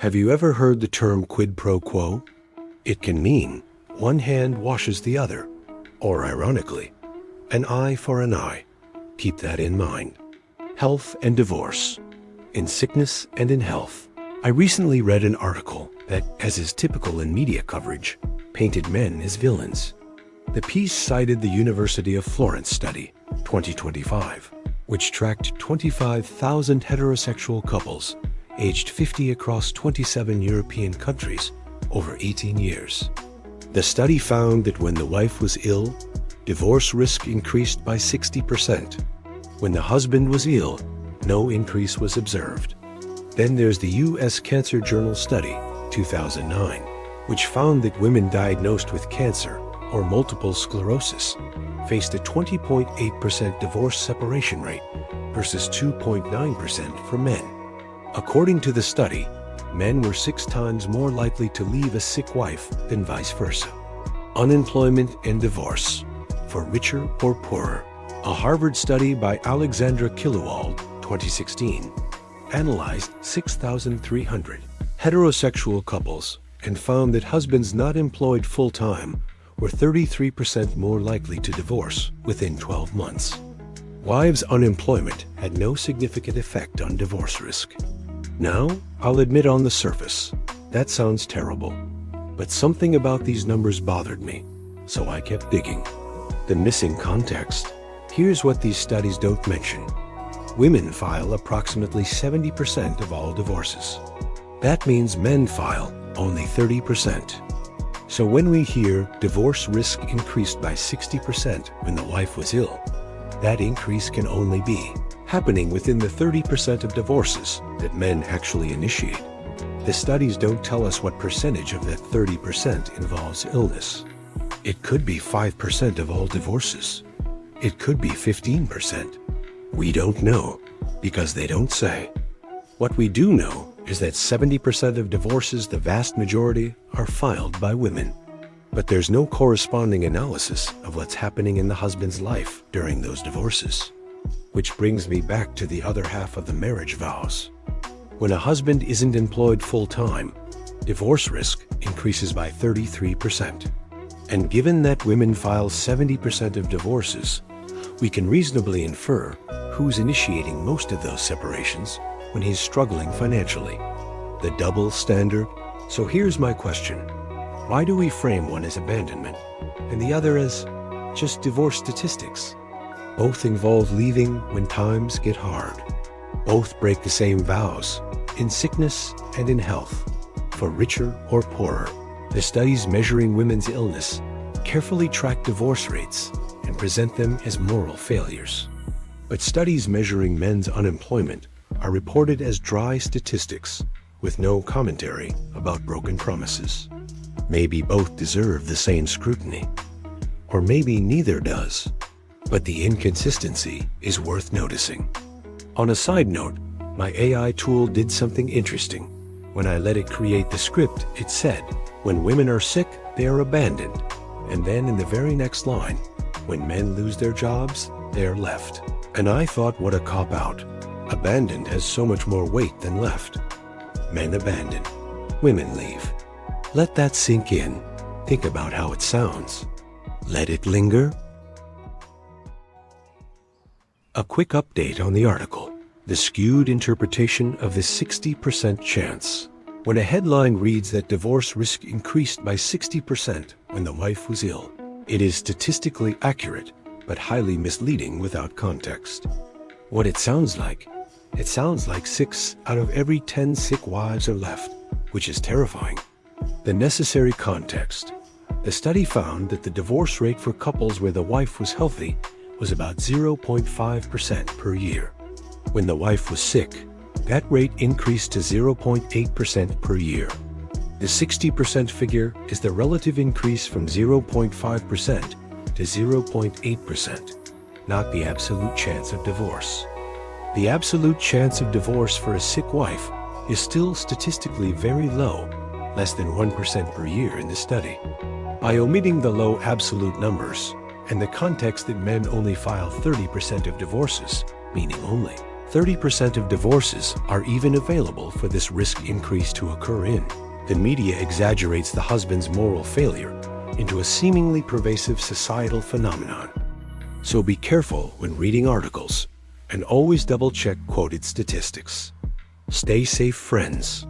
Have you ever heard the term quid pro quo? It can mean one hand washes the other, or ironically, an eye for an eye. Keep that in mind. Health and divorce. In sickness and in health. I recently read an article that, as is typical in media coverage, painted men as villains. The piece cited the University of Florence study, 2025, which tracked 25,000 heterosexual couples aged 50 across 27 European countries over 18 years. The study found that when the wife was ill, divorce risk increased by 60%. When the husband was ill, no increase was observed. Then there's the U.S. Cancer Journal study, 2009, which found that women diagnosed with cancer or multiple sclerosis faced a 20.8% divorce separation rate versus 2.9% for men. According to the study, men were 6 times more likely to leave a sick wife than vice versa. Unemployment and divorce, for richer or poorer. A Harvard study by Alexandra Kilowald, 2016, analyzed 6,300 heterosexual couples and found that husbands not employed full-time were 33% more likely to divorce within 12 months. Wives' unemployment had no significant effect on divorce risk. Now, I'll admit on the surface, that sounds terrible. But something about these numbers bothered me, so I kept digging. The missing context. Here's what these studies don't mention. Women file approximately 70% of all divorces. That means men file only 30%. So when we hear divorce risk increased by 60% when the wife was ill, that increase can only be happening within the 30% of divorces that men actually initiate. The studies don't tell us what percentage of that 30% involves illness. It could be 5% of all divorces. It could be 15%. We don't know, because they don't say. What we do know is that 70% of divorces, the vast majority, are filed by women. But there's no corresponding analysis of what's happening in the husband's life during those divorces. Which brings me back to the other half of the marriage vows. When a husband isn't employed full-time, divorce risk increases by 33%. And given that women file 70% of divorces, we can reasonably infer who's initiating most of those separations when he's struggling financially. The double standard. So here's my question. Why do we frame one as abandonment and the other as just divorce statistics? Both involve leaving when times get hard. Both break the same vows, in sickness and in health, for richer or poorer. The studies measuring women's illness carefully track divorce rates and present them as moral failures. But studies measuring men's unemployment are reported as dry statistics with no commentary about broken promises. Maybe both deserve the same scrutiny, or maybe neither does. But the inconsistency is worth noticing. On a side note, my AI tool did something interesting. When I let it create the script, it said, when women are sick, they are abandoned. And then in the very next line, when men lose their jobs, they are left. And I thought, what a cop-out. Abandoned has so much more weight than left. Men abandon, women leave. Let that sink in. Think about how it sounds. Let it linger. A quick update on the article. The skewed interpretation of the 60% chance. When a headline reads that divorce risk increased by 60% when the wife was ill, it is statistically accurate, but highly misleading without context. What it sounds like 6 out of every 10 sick wives are left, which is terrifying. The necessary context. The study found that the divorce rate for couples where the wife was healthy was about 0.5% per year. When the wife was sick, that rate increased to 0.8% per year. The 60% figure is the relative increase from 0.5% to 0.8%, not the absolute chance of divorce. The absolute chance of divorce for a sick wife is still statistically very low, less than 1% per year in the study. By omitting the low absolute numbers and the context that men only file 30% of divorces, meaning only 30% of divorces are even available for this risk increase to occur in. The media exaggerates the husband's moral failure into a seemingly pervasive societal phenomenon. So be careful when reading articles and always double-check quoted statistics. Stay safe, friends.